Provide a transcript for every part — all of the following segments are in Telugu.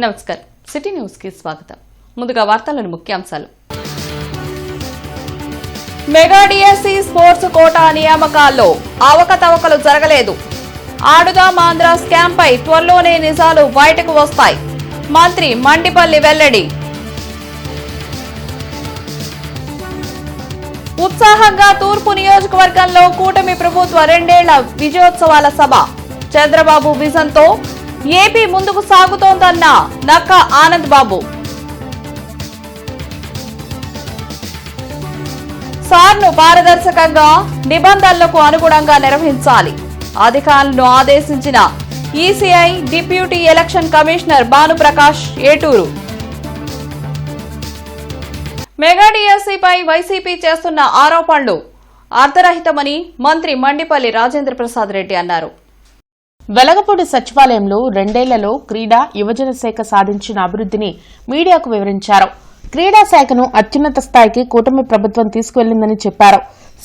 నమస్కారం సిటీ న్యూస్ కి స్వాగతం. ముందుగా వార్తలను ముఖ్యాంశాలు. మెగా డిఎస్సి స్పోర్ట్స్ కోటా నియామకాల్లో అవకతవకలు జరగలేదు. ఆడుదాం ఆంధ్ర స్కామ్ పై త్వరలోనే నిజాలు బయటకు వస్తాయి. మంత్రి మండిపల్లి వెల్లడి. ఉత్సాహంగా తూర్పు నియోజకవర్గంలో కూటమి ప్రభుత్వ 2 ఏళ్ల విజయోత్సవాల సభ. చంద్రబాబు విజన్తో ఏపీ ముందుకు సాగుతోందన్న నక్క ఆనంద్ బాబు. సార్ను పారదర్శకంగా నిబంధనలకు అనుగుణంగా నిర్వహించాలి. అధికారులను ఆదేశించిన ECI deputy election commissioner Bhanuprakash ఏటూరు. మెగా డిఎస్సీపై వైసీపీ చేస్తున్న ఆరోపణలు అర్థరహితమని మంత్రి మండిపల్లి రాజేంద్ర ప్రసాద్ రెడ్డి అన్నారు. వెలగపూడి సచివాలయంలో 2 ఏళ్లలో క్రీడా యువజన శాఖ సాధించిన అభివృద్ధిని మీడియాకు వివరించారు. క్రీడా శాఖను అత్యున్నత స్థాయికి కూటమి ప్రభుత్వం తీసుకువెళ్లిందని చెప్పారు.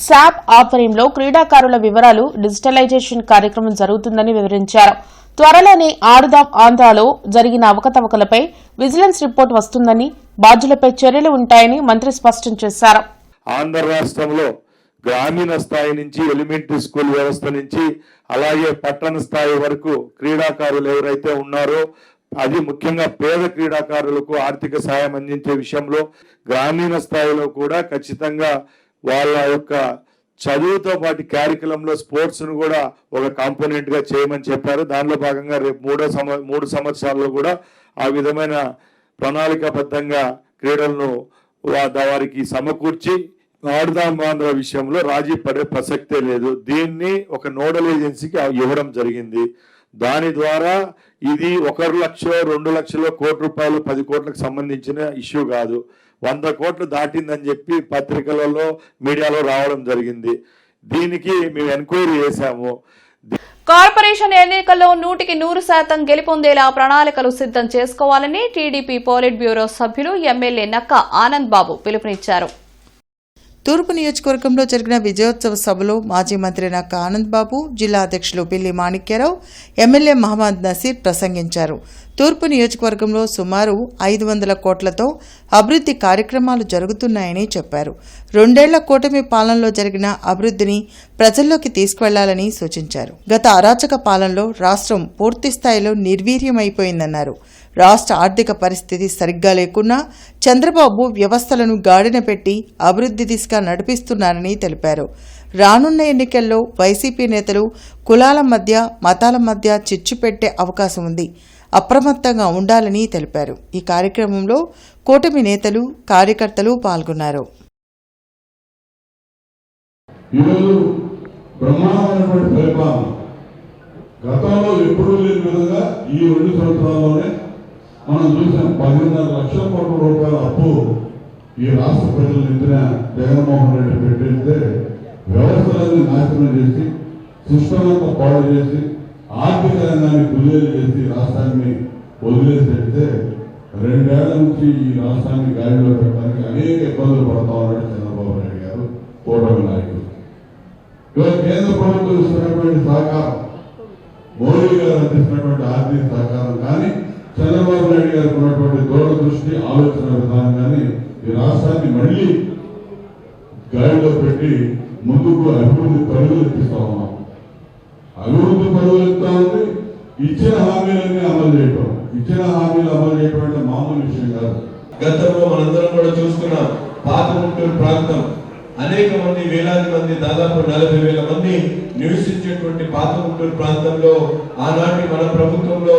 శాప్ ఆధ్వర్యంలో క్రీడాకారుల వివరాలు డిజిటలైజేషన్ కార్యక్రమం జరుగుతుందని వివరించారు. త్వరలోనే ఆడుదాం ఆంధ్రాలో జరిగిన అవకతవకలపై విజిలెన్స్ రిపోర్ట్ వస్తుందని, బాధ్యులపై చర్యలు ఉంటాయని మంత్రి స్పష్టం చేశారు. ఆంధ్ర రాష్ట్రంలో గ్రామీణ స్థాయి నుంచి ఎలిమెంటరీ స్కూల్ వ్యవస్థ నుంచి అలాగే పట్టణ స్థాయి వరకు క్రీడాకారులు ఎవరైతే ఉన్నారో అది ముఖ్యంగా పేద క్రీడాకారులకు ఆర్థిక సాయం అందించే విషయంలో గ్రామీణ స్థాయిలో కూడా ఖచ్చితంగా వాళ్ళ యొక్క చదువుతో పాటు క్యారికులంలో స్పోర్ట్స్ ను కూడా ఒక కాంపోనెంట్ గా చేయమని చెప్పారు. దానిలో భాగంగా రేపు 3 సంవత్సరాల్లో కూడా ఆ విధమైన ప్రణాళికాబద్ధంగా క్రీడలను వారికి సమకూర్చి ఆడుదాం ఆంధ్ర విషయంలో రాజీ పడే ప్రసక్తే లేదు. దీన్ని ఒక నోడల్ ఏజెన్సీకి ఇవ్వడం జరిగింది. దాని ద్వారా ఇది 1 లక్ష 2 లక్షల కోట్ల రూపాయలు 10 కోట్లకు సంబంధించిన ఇష్యూ కాదు. 100 కోట్లు దాటిందని చెప్పి పత్రికలలో మీడియాలో రావడం జరిగింది. దీనికి మేము ఎంక్వైరీ చేశాము. కార్పొరేషన్ ఎన్నికల్లో 100% గెలుపొందేలా ప్రణాళికలు సిద్ధం చేసుకోవాలని టీడీపీ పోలిట్ బ్యూరో సభ్యులు ఎమ్మెల్యే నక్క ఆనంద్ బాబు పిలుపునిచ్చారు. తూర్పు నియోజకవర్గంలో జరిగిన విజయోత్సవ సభలో మాజీ మంత్రి నక్క ఆనంద్ బాబు, జిల్లా అధ్యక్షులు పిల్లి మాణిక్యరావు, ఎమ్మెల్యే మహమ్మద్ నసీర్ ప్రసంగించారు. తూర్పు నియోజకవర్గంలో సుమారు 500 కోట్లతో అభివృద్ధి కార్యక్రమాలు జరుగుతున్నాయని చెప్పారు. 2 ఏళ్ల కూటమి పాలనలో జరిగిన అభివృద్ధిని ప్రజల్లోకి తీసుకువెళ్లాలని సూచించారు. గత అరాచక పాలనలో రాష్ట్రం పూర్తిస్థాయిలో నిర్వీర్యమైపోయిందన్నారు. రాష్ట్ర ఆర్థిక పరిస్థితి సరిగ్గా లేకున్నా చంద్రబాబు వ్యవస్థలను గాడిన పెట్టి అభివృద్ధి దిశగా నడిపిస్తున్నారని తెలిపారు. రానున్న ఎన్నికల్లో వైసీపీ నేతలు కులాల మధ్య, మతాల మధ్య చిచ్చు పెట్టే అవకాశం ఉంది. అప్రమత్తంగా ఉండాలని తెలిపారు. ఈ కార్యక్రమంలో కూటమి నేతలు, కార్యకర్తలు పాల్గొన్నారు. గతంలో ఎప్పుడూ లేని విధంగా ఈ 2 సంవత్సరాల్లోనే మనం చూసాం. 10.5 లక్షల కోట్ల రూపాయల అప్పు ఈ రాష్ట్ర ప్రజలు ఎత్తిన జగన్మోహన్ రెడ్డి పెట్టిస్తే వ్యవస్థలన్నీ నాశనం చేసి, సిస్టమంతా పాడు చేసి, ఆర్థిక రంగాన్ని గుల్లేలు చేసి రాష్ట్రాన్ని వదిలేసేస్తే 2 ఏళ్ల నుంచి ఈ రాష్ట్రాన్ని గాడిలో పెట్టడానికి అనేక ఇబ్బందులు పడతా ఉన్నాడు చంద్రబాబు నాయుడు గారు, కూటమి నాయకులు. ఇవాళ కేంద్ర ప్రభుత్వం ఇస్తున్నటువంటి సహకారం, మోడీ గారు అందిస్తున్నటువంటి ఆర్థిక సహకారం కానీ, చంద్రబాబు నాయుడు గారికి ఉన్నటువంటి దూరదృష్టి, ఆలోచన విధానం కానీ ఈ రాష్ట్రాన్ని మళ్ళీ గాడిలో పెట్టి ముందుకు అభివృద్ధి పరుగులు ఎత్తిస్తా ఉన్నాం. అభివృద్ధి పరుగులు ఎత్తా ఉంది. ఇచ్చిన హామీలన్నీ అమలు చేయటం, ఇచ్చిన హామీలు అమలు చేయటం అంటే మామూలు విషయం కాదు. గతంలో మనందరం కూడా చూసుకున్నాం. పాత గుంటూరు ప్రాంతం అనేక మంది, వేలాది మంది, దాదాపు 40,000 మంది నివసించేటువంటి పాత గుంటూరు ప్రాంతంలో ఆనాటి మన ప్రభుత్వంలో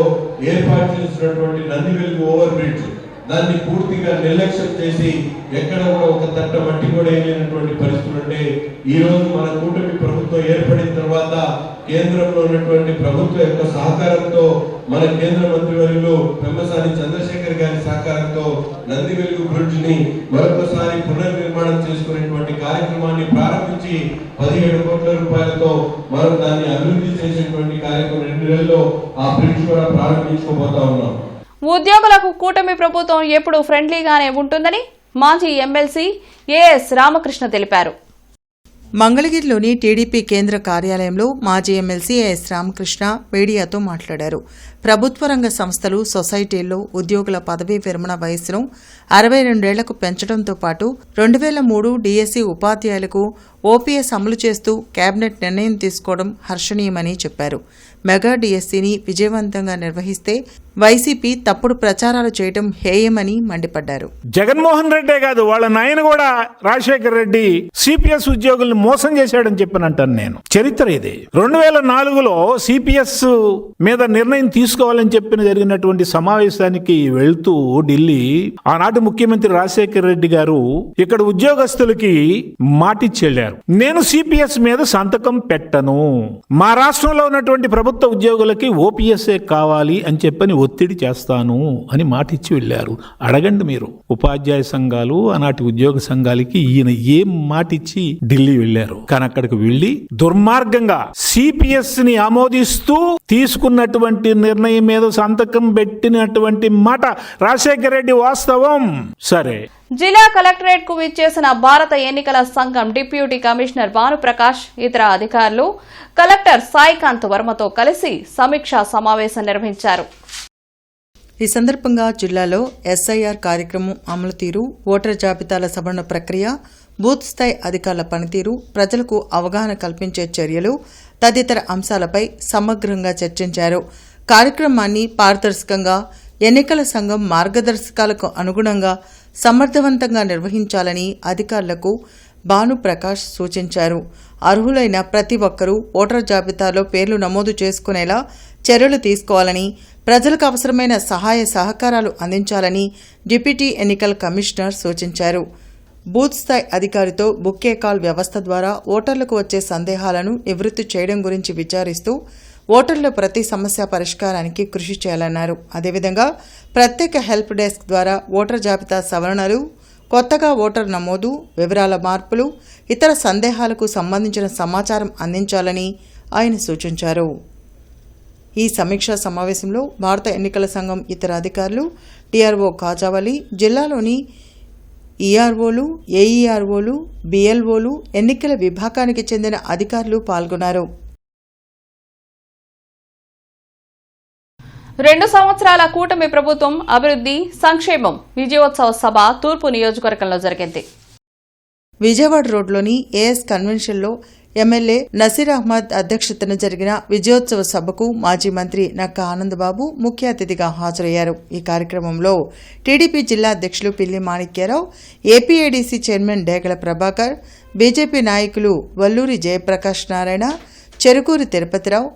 ఏర్పాటు చేసినటువంటి నందివెలుగు ఓవర్ బ్రిడ్జ్ దాన్ని పూర్తిగా నిర్లక్ష్యం చేసి ఎక్కడ కూడా ఒక తట్ట మట్టి కూడా వేయలేనటువంటి పరిస్థితులు ఉంటే, ఈ రోజు మన కూటమి ప్రభుత్వం ఏర్పడిన తర్వాత కేంద్రంలో ఉన్నటువంటి ప్రభుత్వం యొక్క సహకారంతో, మన కేంద్ర మంత్రివర్యులు పెమ్మసాని చంద్రశేఖర్ గారి సహకారంతో నందివెలుగు బ్రిడ్జ్ ని మరొకసారి పునర్నిర్మాణం చేసుకునేటువంటి కార్యక్రమాన్ని ప్రారంభించి 17 కోట్ల రూపాయలతో మనం దాన్ని అభివృద్ధి చేసేటువంటి కార్యక్రమం 2 నెలల్లో ఆ బ్రిడ్జ్ కూడా ప్రారంభించుకోబోతా ఉన్నాం. ఉద్యోగులకు కూటమి ప్రభుత్వం ఎప్పుడూ ఫ్రెండ్లీగానే ఉంటుందని మాజీ ఎమ్మెల్సీ ఏఎస్ రామకృష్ణ తెలిపారు. మంగళగిరిలోని టీడీపీ కేంద్ర కార్యాలయంలో మాజీ ఎమ్మెల్సీ ఎస్ రామకృష్ణ మీడియాతో మాట్లాడారు. ప్రభుత్వ రంగ సంస్థలు, సొసైటీల్లో ఉద్యోగుల పదవీ విరమణ వయస్సును 62 ఏళ్లకు పెంచడంతో పాటు 2003 డీఎస్సీ ఉపాధ్యాయులకు ఓపీఎస్ అమలు చేస్తూ కేబినెట్ నిర్ణయం తీసుకోవడం హర్షణీయమని చెప్పారు. మెగా డీఎస్సీని విజయవంతంగా నిర్వహిస్తే వైసీపీ తప్పుడు ప్రచారాలు చేయడం హేయమని మండిపడ్డారు. జగన్మోహన్ రెడ్డే కాదు, వాళ్ళ నాయన కూడా రాజశేఖర్ రెడ్డి సిపిఎస్ ఉద్యోగుల్ని మోసం చేశాడని చెప్పినంటాను నేను. చరిత్ర ఇది. 2004లో సిపిఎస్ మీద నిర్ణయం తీసుకోవాలని చెప్పిన జరిగినటువంటి సమావేశానికి వెళ్తూ ఢిల్లీ ఆనాటి ముఖ్యమంత్రి రాజశేఖర్ రెడ్డి గారు ఇక్కడ ఉద్యోగస్తులకి మాటిచ్చి వెళ్లారు. నేను సిపిఎస్ మీద సంతకం పెట్టను, మా రాష్ట్రంలో ఉన్నటువంటి ప్రభుత్వ ఉద్యోగులకి ఓపీఎస్ఏ కావాలి అని చెప్పని ఒత్తిడి చేస్తాను అని మాటిచ్చి వెళ్లారు. అడగండి మీరు, ఉపాధ్యాయ సంఘాలు, ఆనాటి ఉద్యోగ సంఘాలకి ఈయన ఏం మాటిచ్చి ఢిల్లీ వెళ్లారు. కానీ అక్కడికి వెళ్లి దుర్మార్గంగా సిపిఎస్ ని ఆమోదిస్తూ తీసుకున్నటువంటి నిర్ణయం మీద సంతకం పెట్టినటువంటి మాట రాజశేఖర రెడ్డి వాస్తవం. సరే, జిల్లా కలెక్టరేట్ కు విచ్చేసిన భారత ఎన్నికల సంఘం డిప్యూటీ కమిషనర్ భానుప్రకాష్, ఇతర అధికారులు కలెక్టర్ సాయికాంత్ వర్మతో కలిసి సమీక్షా సమావేశం నిర్వహించారు. ఈ సందర్భంగా జిల్లాలో ఎస్ఐఆర్ కార్యక్రమం అమలు తీరు, ఓటర్ జాబితాల సవరణ ప్రక్రియ, బూత్ స్థాయి అధికారుల పనితీరు, ప్రజలకు అవగాహన కల్పించే చర్యలు తదితర అంశాలపై సమగ్రంగా చర్చించారు. కార్యక్రమాన్ని పారదర్శకంగా, ఎన్నికల సంఘం మార్గదర్శకాలకు అనుగుణంగా సమర్థవంతంగా నిర్వహించాలని అధికారులకు భానుప్రకాష్ సూచించారు. అర్హులైన ప్రతి ఒక్కరూ ఓటర్ జాబితాలో పేర్లు నమోదు చేసుకునేలా చర్యలు తీసుకోవాలని, ప్రజలకు అవసరమైన సహాయ సహకారాలు అందించాలని డిప్యూటీ ఎన్నికల కమిషనర్ సూచించారు. బూత్ స్థాయి అధికారితో బుక్కే కాల్ వ్యవస్థ ద్వారా ఓటర్లకు వచ్చే సందేహాలను నివృత్తి చేయడం గురించి విచారిస్తూ ఓటర్ల ప్రతి సమస్య పరిష్కారానికి కృషి చేయాలన్నారు. అదేవిధంగా ప్రత్యేక హెల్ప్ డెస్క్ ద్వారా ఓటర్ జాబితా సవరణలు, కొత్తగా ఓటర్ నమోదు, వివరాల మార్పులు, ఇతర సందేహాలకు సంబంధించిన సమాచారం అందించాలని ఆయన సూచించారు. ఈ సమీక్షా సమావేశంలో భారత ఎన్నికల సంఘం ఇతర అధికారులు, టీఆర్ఓ కాజావలి, జిల్లాలోని ఈఆర్ఓలు, ఏఈఆర్ఓలు, బిఎల్ఓలు, ఎన్నికల విభాగానికి చెందిన అధికారులు పాల్గొన్నారు. 2 సంవత్సరాల కూటమి ప్రభుత్వం అభివృద్ధి, సంక్షేమం విజయోత్సవ సభ తూర్పు నియోజకవర్గంలో జరిగింది. విజయవాడ రోడ్లోని ఏఎస్ కన్వెన్షన్లో ఎమ్మెల్యే నసీర్ అహ్మద్ అధ్యక్షతన జరిగిన విజయోత్సవ సభకు మాజీ మంత్రి నక్కా ఆనందబాబు ముఖ్య అతిథిగా హాజరయ్యారు. ఈ కార్యక్రమంలో టీడీపీ జిల్లా అధ్యక్షులు పిల్లి మాణిక్యారావు, ఏపీఏడీసీ చైర్మన్ డేగల ప్రభాకర్, బీజేపీ నాయకులు వల్లూరి జయప్రకాష్ నారాయణ, చెరుకూరి తిరుపతిరావు,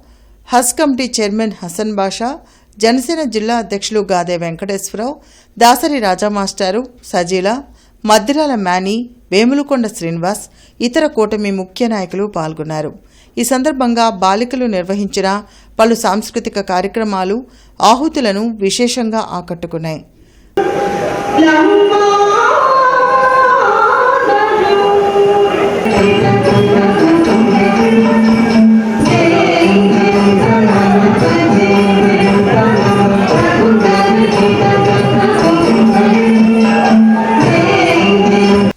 హజ్ కమిటీ చైర్మన్ హసన్ బాషా, జనసేన జిల్లా అధ్యక్షులు గాదే వెంకటేశ్వరరావు, దాసరి రాజా మాస్టారు, సజీల, మద్దిరాల మేనీ, వేములకొండ శ్రీనివాస్, ఇతర కూటమి ముఖ్య నాయకులు పాల్గొన్నారు. ఈ సందర్భంగా బాలికలు నిర్వహించిన పలు సాంస్కృతిక కార్యక్రమాలు ఆహుతులను విశేషంగా ఆకట్టుకున్నాయి.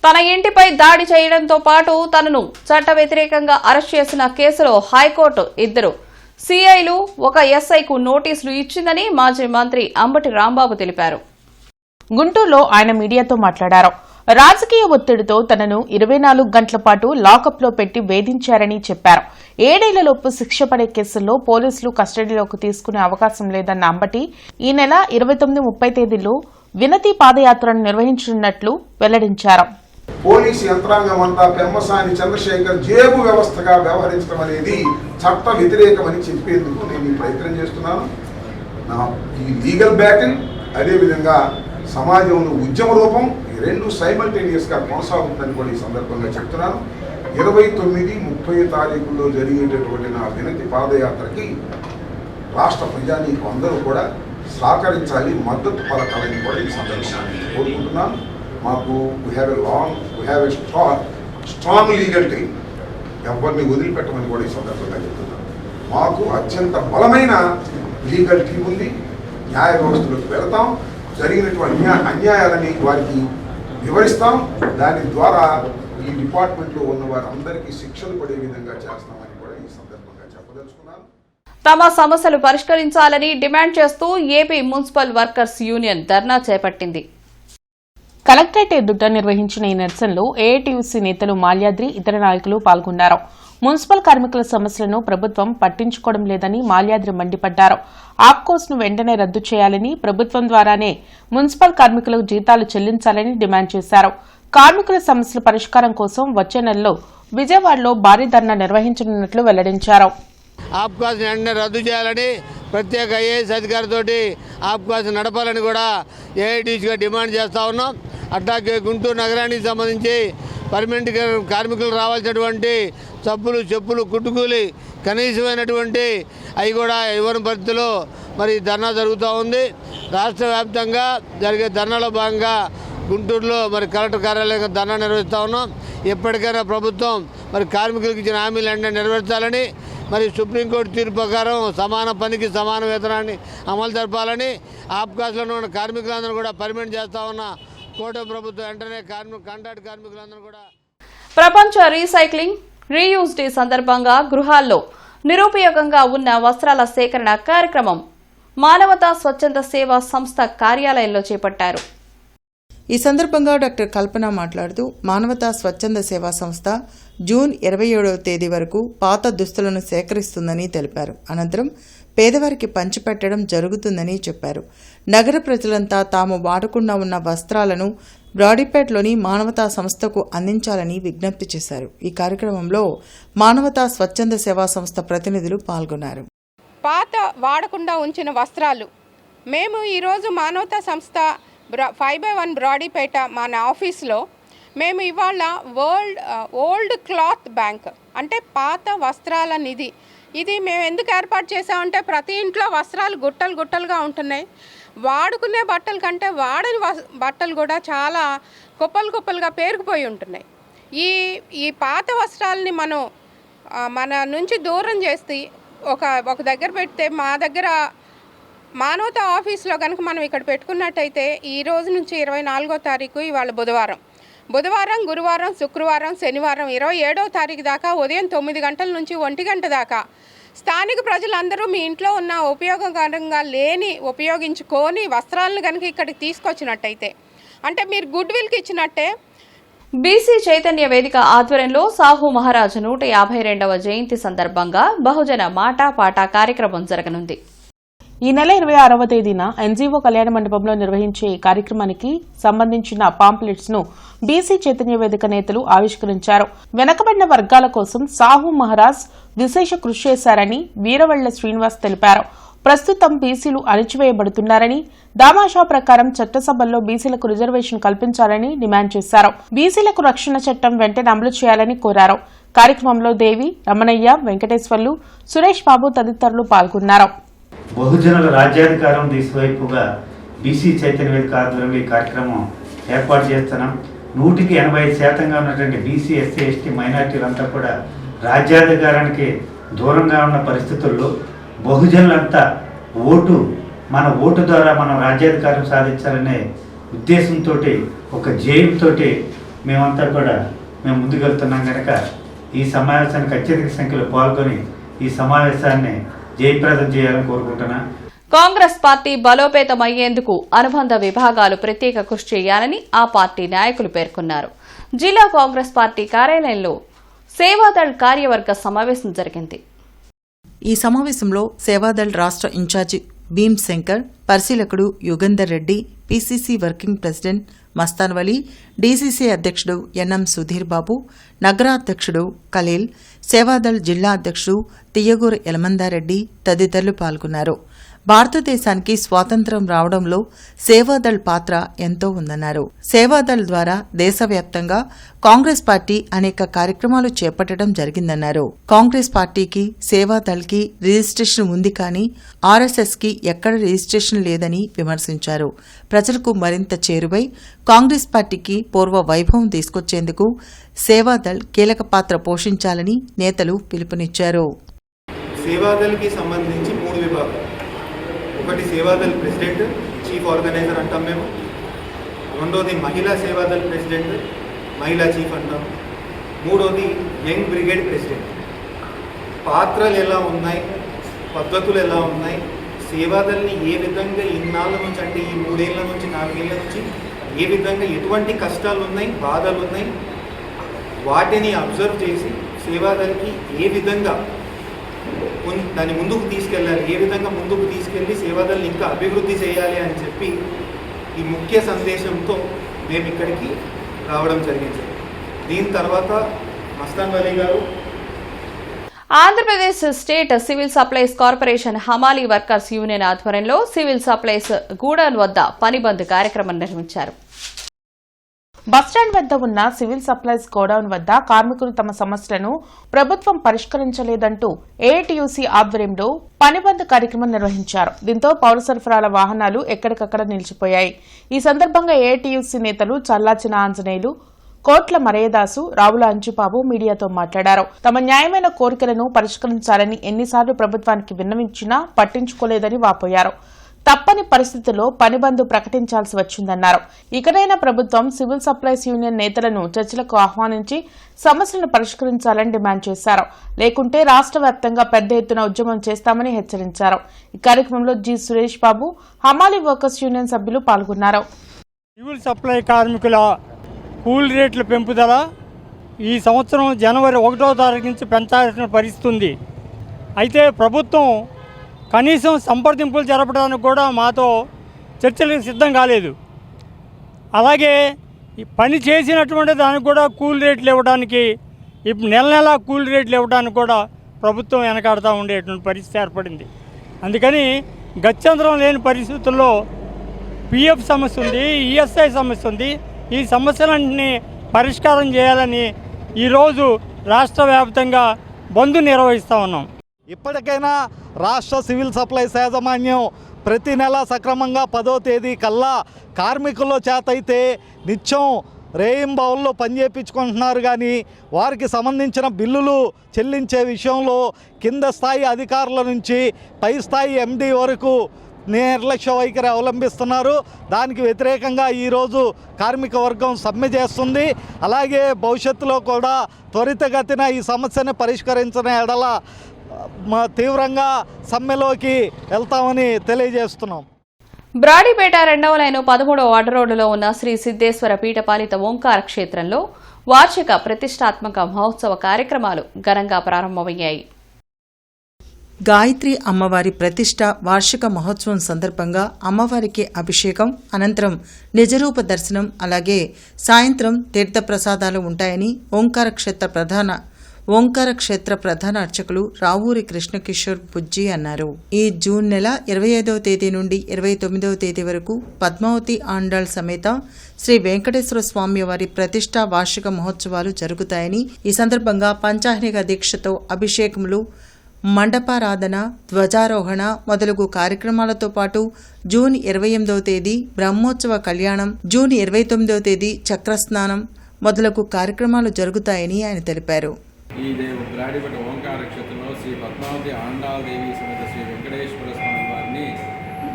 తన ఇంటిపై దాడి చేయడంతో పాటు తనను చట్ట వ్యతిరేకంగా అరెస్ట్ చేసిన కేసులో హైకోర్టు 2 సిఐలు, 1 ఎస్ఐకు నోటీసులు ఇచ్చిందని మాజీ మంత్రి అంబటి రాంబాబు తెలిపారు. గుంటూరులో ఆయన మీడియాతో మాట్లాడారు. రాజకీయ ఒత్తిడితో తనను 24 గంటల పాటు లాకప్లో పెట్టి వేధించారని చెప్పారు. 7 ఏళ్లలోపు శిక్ష పడే కేసుల్లో పోలీసులు కస్టడీలోకి తీసుకునే అవకాశం లేదన్న అంబటి ఈ నెల 29, 30 తేదీల్లో వినతి పాదయాత్రను నిర్వహించనున్నట్లు వెల్లడించారు. పోలీసు యంత్రాంగం అంతా పెమ్మసాని చంద్రశేఖర్ జేబు వ్యవస్థగా వ్యవహరించడం అనేది చట్ట వ్యతిరేకమని చెప్పేందుకు నేను ఈ ప్రయత్నం చేస్తున్నాను. నా ఈ లీగల్ బ్యాటిల్, అదేవిధంగా సమాజంలో ఉద్యమ రూపం, ఈ 2 సైమల్టేనియస్గా కొనసాగుతుందని కూడా ఈ సందర్భంగా చెప్తున్నాను. 29, 30 తారీఖుల్లో జరిగేటటువంటి నా వినతి పాదయాత్రకి రాష్ట్ర ప్రజానీకం అందరూ కూడా సహకరించాలి, మద్దతు పలకాలని కూడా ఈ సందర్భంగా కోరుకుంటున్నాను. మాకు we have a strong legal team, ఎవరిని వదిలిపెట్టమని కూడా ఈ సందర్భంగా చెప్తున్నాను. మాకు అత్యంత బలమైన లీగల్ టీం ఉంది. న్యాయ వ్యవస్థలోకి వెళతాం, జరిగినటువంటి అన్యాయాలని వారికి వివరిస్తాం. దాని ద్వారా ఈ డిపార్ట్మెంట్లో ఉన్న వారందరికీ శిక్షలు పడే విధంగా చేస్తామని కూడా ఈ సందర్భంగా చెప్పదలుచుకున్నాను. తమ సమస్యలు పరిష్కరించాలని డిమాండ్ చేస్తూ ఏపీ మున్సిపల్ వర్కర్స్ యూనియన్ ధర్నా చేపట్టింది. కలెక్టరేట్ ఎదుట నిర్వహించిన ఈ నిరసనలో ఏఐటీయూసీ నేతలు మాల్యాద్రి ఇతర నాయకులు పాల్గొన్నారు. మున్సిపల్ కార్మికుల సమస్యలను ప్రభుత్వం పట్టించుకోవడం లేదని మాల్యాద్రి మండిపడ్డారు. ఆప్కోస్ను వెంటనే రద్దు చేయాలని, ప్రభుత్వం ద్వారానే మున్సిపల్ కార్మికులకు జీతాలు చెల్లించాలని డిమాండ్ చేశారు. కార్మికుల సమస్యల పరిష్కారం కోసం వచ్చే నెలలో విజయవాడలో భారీ ధర్నా నిర్వహించనున్నట్లు వెల్లడించారు. ఆప్కాస్ వెంటనే రద్దు చేయాలని, ప్రత్యేక ఐఏఎస్ అధికారితోటి ఆప్కాస్ నడపాలని కూడా ఏఐటీసీగా డిమాండ్ చేస్తూ ఉన్నాం. అట్లాగే గుంటూరు నగరానికి సంబంధించి పర్మనెంట్ కార్మికులు రావాల్సినటువంటి సబ్బులు, చెప్పులు, కుట్టుకూలి కనీసమైనటువంటి అవి కూడా ఇవ్వని పరిస్థితిలో మరి ధర్నా జరుగుతూ ఉంది. రాష్ట్ర వ్యాప్తంగా జరిగే ధర్నాలో భాగంగా గుంటూరులో మరి కలెక్టర్ కార్యాలయంగా ధర్నా నిర్వహిస్తూ ఉన్నాం. ఎప్పటికైనా ప్రభుత్వం మరి కార్మికులకు ఇచ్చిన హామీలు వెంటనే నెరవేర్చాలని, మరి సుప్రీంకోర్టు తీర్పు ప్రకారం సమాన పనికి సమాన వేతనాన్ని అమలు జరపాలని, ఆప్కాస్లో ఉన్న కార్మికులందరూ కూడా పర్మనెంట్ చేస్తూ ఉన్న కూటమి ప్రభుత్వం వెంటనే కాంట్రాక్ట్ కార్మికులందరూ కూడా. ప్రపంచ రీసైక్లింగ్ రీయూజ్ డే సందర్భంగా గృహాల్లో నిరుపయోగంగా ఉన్న వస్త్రాల సేకరణ కార్యక్రమం మానవతా స్వచ్ఛంద సేవా సంస్థ కార్యాలయంలో చేపట్టారు. ఈ సందర్భంగా డాక్టర్ కల్పన మాట్లాడుతూ మానవతా స్వచ్ఛంద సేవా సంస్థ జూన్ 27వ తేదీ వరకు పాత దుస్తులను సేకరిస్తుందని తెలిపారు. అనంతరం పేదవారికి పంచిపెట్టడం జరుగుతుందని చెప్పారు. నగర ప్రజలంతా తాము వాడకుండా ఉన్న వస్త్రాలను బ్రాడీపేట్లోని మానవతా సంస్థకు అందించాలని విజ్ఞప్తి చేశారు. ఈ కార్యక్రమంలో మానవతా స్వచ్ఛంద సేవా సంస్థ ప్రతినిధులు పాల్గొన్నారు. పాత వాడకుండా ఉంచిన వస్త్రాలు మేము ఈరోజు మానవతా సంస్థ 5/1 బ్రాడీపేట మన ఆఫీస్లో మేము ఇవాళ ఓల్డ్ క్లాత్ బ్యాంక్ అంటే పాత వస్త్రాల నిధి, ఇది మేము ఎందుకు ఏర్పాటు చేసామంటే ప్రతి ఇంట్లో వస్త్రాలు గుట్టలు గుట్టలుగా ఉంటున్నాయి. వాడుకునే బట్టల కంటే వాడని బట్టలు కూడా చాలా కుప్పలుగా పేరుకుపోయి ఉంటున్నాయి. ఈ పాత వస్త్రాలని మనం మన నుంచి దూరం చేసి ఒక దగ్గర పెడితే, మా దగ్గర మానవతా ఆఫీస్లో కనుక మనం ఇక్కడ పెట్టుకున్నట్టయితే ఈ రోజు నుంచి 24వ తారీఖు, ఇవాళ బుధవారం, గురువారం, శుక్రవారం, శనివారం 27వ తారీఖు దాకా ఉదయం 9 గంటల నుంచి 1 గంట దాకా స్థానిక ప్రజలందరూ మీ ఇంట్లో ఉన్న ఉపయోగకరంగా ఉపయోగించుకొని వస్త్రాలను కనుక ఇక్కడికి తీసుకొచ్చినట్టయితే అంటే మీరు గుడ్ విల్కి ఇచ్చినట్టే. బీసీ చైతన్య వేదిక ఆధ్వర్యంలో సాహు మహారాజ్ 152వ జయంతి సందర్భంగా బహుజన మాటాపాట కార్యక్రమం జరగనుంది. ఈ నెల 26వ తేదీన ఎన్జీఓ కళ్యాణ మండపంలో నిర్వహించే ఈ కార్యక్రమానికి సంబంధించిన పాంప్లెట్స్ ను బీసీ చైతన్య వేదిక నేతలు ఆవిష్కరించారు. వెనకబడిన వర్గాల కోసం సాహు మహారాజ్ విశేష కృషి చేశారని వీరవళ్ల శ్రీనివాస్ తెలిపారు. ప్రస్తుతం బీసీలు అణిచివేయబడుతున్నారని, దామాషా ప్రకారం చట్టసభల్లో బీసీలకు రిజర్వేషన్ కల్పించాలని డిమాండ్ చేశారు. బీసీలకు రక్షణ చట్టం వెంటనే అమలు చేయాలని కోరారు. కార్యక్రమంలో దేవి, రమణయ్య, వెంకటేశ్వర్లు, సురేష్ బాబు తదితరులు పాల్గొన్నారు. బహుజనుల రాజ్యాధికారం దిశవైపుగా బీసీ చైతన్య వేదిక ఆధ్వర్యంలో ఈ కార్యక్రమం ఏర్పాటు చేస్తున్నాం. 100% ఉన్నటువంటి బీసీ, ఎస్సీ, ఎస్టీ మైనార్టీలంతా కూడా రాజ్యాధికారానికి దూరంగా ఉన్న పరిస్థితుల్లో బహుజనులంతా మన ఓటు ద్వారా మనం రాజ్యాధికారం సాధించాలనే ఉద్దేశంతో, ఒక జయంతో మేమంతా కూడా ముందుకెళ్తున్నాం. కనుక ఈ సమావేశానికి అత్యధిక సంఖ్యలో పాల్గొని ఈ సమావేశాన్ని జయప్రదం చేయాలని కోరుకుంటున్నా. కాంగ్రెస్ పార్టీ బలోపేతమయ్యేందుకు అనుబంధ విభాగాలు ప్రత్యేక కృషి చేయాలని ఆ పార్టీ నాయకులు పేర్కొన్నారు. జిల్లా కాంగ్రెస్ పార్టీ కార్యాలయంలో సేవాదళ్ కార్యవర్గ సమావేశం జరిగింది. ఈ సమావేశంలో సేవాదళ్ రాష్ట్ర ఇన్ఛార్జి భీమ్ శంకర్, పరిశీలకుడు Yugandhar Reddy, PCC working president Mastan Vali, DCC అధ్యక్షుడు ఎన్ఎం సుధీర్ బాబు, నగరాధ్యక్షుడు ఖలీల్, సేవాదళ్ జిల్లా అధ్యక్షుడు తియ్యగూరు యలమందారెడ్డి తదితరులు పాల్గొన్నారు. భారతదేశానికి స్వాతంత్ర్యం రావడంలో సేవాదళ్ పాత్ర ఎంతో ఉందన్నారు. సేవాదళ్ ద్వారా దేశవ్యాప్తంగా కాంగ్రెస్ పార్టీ అనేక కార్యక్రమాలు చేపట్టడం జరిగిందన్నారు. కాంగ్రెస్ పార్టీకి, సేవాదళ్కి రిజిస్ట్రేషన్ ఉంది కానీ ఆర్ఎస్ఎస్కి ఎక్కడ రిజిస్ట్రేషన్ లేదని విమర్శించారు. ప్రజలకు మరింత చేరువై కాంగ్రెస్ పార్టీకి పూర్వ వైభవం తీసుకొచ్చేందుకు సేవాదళ్ కీలక పాత్ర పోషించాలని నేతలు పిలుపునిచ్చారు. సేవాదళ్కి సంబంధించి 3 విభాగాలు. ఒకటి సేవాదళ్ ప్రెసిడెంట్, చీఫ్ ఆర్గనైజర్ అంటాం మేము. రెండోది మహిళా సేవాదళ్ ప్రెసిడెంట్, మహిళా చీఫ్ అంటాం. మూడోది యంగ్ బ్రిగేడ్ ప్రెసిడెంట్. పాత్రలు ఎలా ఉన్నాయి, పద్ధతులు ఎలా ఉన్నాయి, సేవాదల్ని ఏ విధంగా ఇన్నాళ్ళ నుంచి అంటే ఈ 3 ఏళ్ళ నుంచి 4 ఏళ్ళ నుంచి ఏ విధంగా ఎటువంటి కష్టాలు ఉన్నాయి, బాధలు ఉన్నాయి, వాటిని అబ్జర్వ్ చేసి సేవాదల్కి ఏ విధంగా దాన్ని ముందుకు తీసుకెళ్ళాలి, ఏ విధంగా ముందుకు తీసుకెళ్ళి సేవాదల్ని ఇంకా అభివృద్ధి చేయాలి అని చెప్పి ఈ ముఖ్య సందేశంతో మేము ఇక్కడికి రావడం జరిగింది. దీని తర్వాత మస్తాన్ వలీ గారు Andhra Pradesh state civil supplies corporation హమాలీ వర్కర్స్ యూనియన్ ఆధ్వర్యంలో సివిల్ సప్లైస్ గూడౌన్ వద్ద పని బంద్ కార్యక్రమం నిర్వహించారు. బస్టాండ్ వద్ద ఉన్న సివిల్ సప్లైస్ గోడౌన్ వద్ద కార్మికులు తమ సమస్యలను ప్రభుత్వం పరిష్కరించలేదంటూ ఏఐటీయూసీ ఆధ్వర్యంలో పనిబంద్ కార్యక్రమం నిర్వహించారు. దీంతో పౌర సరఫరాల వాహనాలు ఎక్కడికక్కడ నిలిచిపోయాయి. ఈ సందర్భంగా ఏఐటీయూసీ నేతలు చల్లాచిన ఆంజనేయులు, కోట్ల మరేదాసు, రావుల అంచుబాబు మీడియాతో మాట్లాడారు. తమ న్యాయమైన కోరికలను పరిష్కరించాలని ఎన్నిసార్లు ప్రభుత్వానికి విన్నవించినా పట్టించుకోలేదని వాపోయారు. తప్పని పరిస్థితుల్లో పనిబంద్ ప్రకటించాల్సి వచ్చిందన్నారు. ఇకనైనా ప్రభుత్వం సివిల్ సప్లైస్ యూనియన్ నేతలను చర్చలకు ఆహ్వానించి సమస్యలను పరిష్కరించాలని డిమాండ్ చేశారు. లేకుంటే రాష్ట్ర వ్యాప్తంగా పెద్ద ఎత్తున ఉద్యమం చేస్తామని హెచ్చరించారు. ఈ కార్యక్రమంలో జి సురేష్ బాబు, హమాలీ వర్కర్స్ యూనియన్ సభ్యులు పాల్గొన్నారు. సివిల్ సప్లై కార్మికుల కూలీ రేట్ల పెంపుదల ఈ సంవత్సరం జనవరి 1వ తారీఖు నుంచి పెంచాల్సిన పరిస్థితి ఉంది. అయితే ప్రభుత్వం కనీసం సంప్రదింపులు జరపడానికి కూడా మాతో చర్చలకు సిద్ధం కాలేదు. అలాగే పని చేసినటువంటి దానికి కూడా కూలీ రేట్లు ఇవ్వడానికి, ఇప్పుడు నెల నెల కూలీ రేట్లు ఇవ్వడానికి కూడా ప్రభుత్వం వెనకాడుతూ ఉండేటువంటి పరిస్థితి ఏర్పడింది. అందుకని గత్యంతరం లేని పరిస్థితుల్లో పిఎఫ్ సమస్య ఉంది, ఈఎస్ఐ సమస్య ఉంది. ఈ సమస్యలన్నింటినీ పరిష్కారం చేయాలని ఈరోజు రాష్ట్ర వ్యాప్తంగా బంద్ నిర్వహిస్తూ ఉన్నాం. ఇప్పటికైనా రాష్ట్ర సివిల్ సప్లైస్ యాజమాన్యం ప్రతి నెల సక్రమంగా 10వ తేదీ కల్లా కార్మికుల చేత అయితే నిత్యం రేయింబౌల్లో పనిచేయించుకుంటున్నారు. కానీ వారికి సంబంధించిన బిల్లులు చెల్లించే విషయంలో కింద స్థాయి అధికారుల నుంచి పై స్థాయి ఎండీ వరకు నిర్లక్ష్య వైఖరి అవలంబిస్తున్నారు. దానికి వ్యతిరేకంగా ఈరోజు కార్మిక వర్గం సమ్మె చేస్తుంది. అలాగే భవిష్యత్తులో కూడా త్వరితగతిన ఈ సమస్యను పరిష్కరించిన ఎడల తీవ్రంగా సమ్మెలోకి వెళ్తామని తెలియజేస్తున్నాం. బ్రాడీపేట 2వ లైను 13వ వార్డు రోడ్డులో ఉన్న శ్రీ సిద్ధేశ్వర పీఠపాలిత ఓంకార క్షేత్రంలో వార్షిక ప్రతిష్టాత్మక మహోత్సవ కార్యక్రమాలు ఘనంగా ప్రారంభమయ్యాయి. గాయత్రి అమ్మవారి ప్రతిష్ట వార్షిక మహోత్సవం సందర్భంగా అమ్మవారికి అభిషేకం, అనంతరం నిజరూప దర్శనం, అలాగే సాయంత్రం తీర్థప్రసాదాలు ఉంటాయని ఓంకార క్షేత్ర ప్రధాన అర్చకులు రావూరి కృష్ణకిషోర్ బుజ్జి అన్నారు. ఈ జూన్ నెల 25వ తేదీ నుండి 29వ తేదీ వరకు పద్మావతి ఆండాళ్ సమేత శ్రీ వెంకటేశ్వర స్వామి వారి ప్రతిష్ఠా వార్షిక మహోత్సవాలు జరుగుతాయని, ఈ సందర్భంగా పంచాహ్నిక దీక్షతో అభిషేకములు, మండపారాధన, ధ్వజారోహణ మొదలగు కార్యక్రమాలతో పాటు జూన్ 28వ తేదీ బ్రహ్మోత్సవ కళ్యాణం, జూన్ 29వ తేదీ చక్రస్నానం మొదలగు కార్యక్రమాలు జరుగుతాయని ఆయన తెలిపారు. ఈ బ్రాడీపేట ఓంకార క్షేత్రంలో శ్రీ పద్మావతి ఆండాదేవి సమేత శ్రీ వెంకటేశ్వర స్వామి వారిని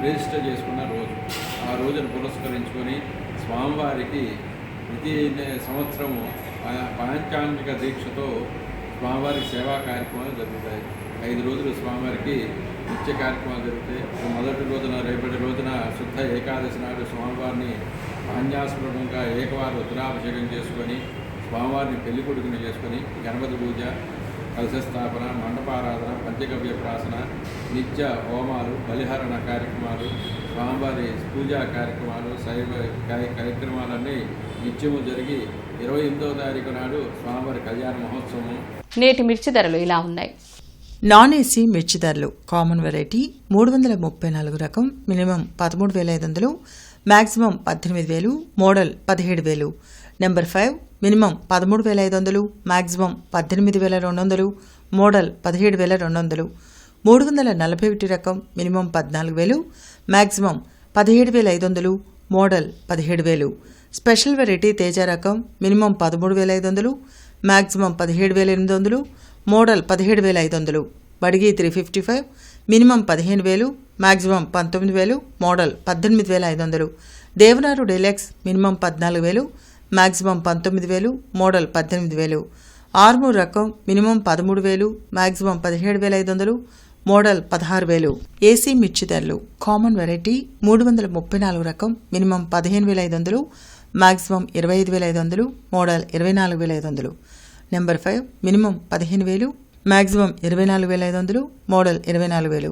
రిజిస్టర్ చేసుకున్న రోజు. ఆ రోజును పురస్కరించుకొని స్వామివారికి ప్రతి సంవత్సరము పాంచాంగిక దీక్షతో స్వామివారికి సేవా కార్యక్రమాలు జరుగుతాయి. 5 రోజులు స్వామివారికి నిత్య కార్యక్రమాలు జరుగుతాయి. మొదటి రోజున రేపటి రోజున శుద్ధ ఏకాదశి నాడు స్వామివారిని ఆన్యాస్పృతంగా ఏకవార రుద్రాభిషేకం చేసుకొని స్వామివారిని పెళ్లి కొడుకుని చేసుకొని గణపతి పూజ, కలశస్థాపన, మండపారాధన, పంచగవ్య ప్రాసన, నిత్య హోమాలు, బలిహరణ కార్యక్రమాలు, స్వామివారి పూజా కార్యక్రమాలు, శైవ కార్యక్రమాలన్నీ నిత్యము జరిగి 28వ తారీఖు నాడు స్వామివారి కళ్యాణ మహోత్సవం. నేటి మిర్చి ధరలు ఇలా ఉన్నాయి. నాన్ ఏసీ మిర్చి ధరలు కామన్ వెరైటీ 334 రకం minimum 13,500, maximum 18,000, model 17,000. Number 5 minimum 13,500, maximum 18,200, model 17,200. 341 రకం minimum 14,000, maximum 17,500, model 17,000. Special variety Teja రకం minimum 13,500, maximum 17,800, model 17,500. Badigi 355 minimum 15,000, maximum 19,000, model 18,500. Devanaru deluxe minimum 14,000, maximum 19,000, model 18,000. Armoor రకం మినిమం 13,000, మ్యాక్సిమం 17,500, మోడల్ 16,000. ఏసీ మిర్చి ధరలు. కామన్ వెరైటీ 334 రకం minimum 15,500, maximum 25,500, model 24,500. Number 5 minimum 15,000, maximum 24,500, model 24,000.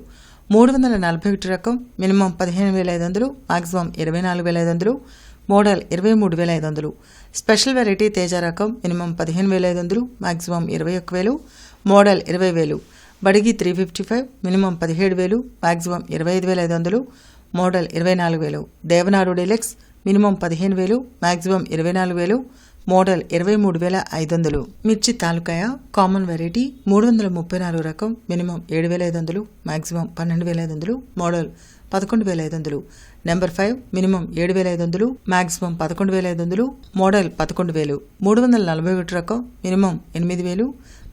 341 రకం minimum 15,500, maximum 24,500, model 23,500. Special variety Teja రకం minimum 15,500, maximum 21,000, model 20,000. Badigi 355 minimum 17,000, maximum 25,500, model 24,000. Devanadu deluxe minimum 15,000, maximum 24,000, model 23,500. మిర్చి తాలూకాయ కామన్ వెరైటీ 334 రకం minimum 7,500, maximum 12,500, model 11,500. Number 5 minimum 7,500, maximum 11,500, model 11,000. 341 రకం minimum 8,000,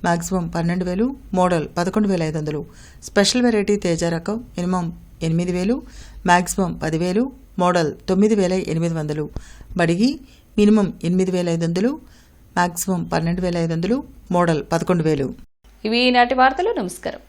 maximum 12,000, model 11,500. Special variety Teja రకం minimum 8,000, maximum 10,000, model 9,800. Badigi minimum 8,500, maximum 12,500, model 11,000. ఇవి ఈనాటి వార్తలు. నమస్కారం.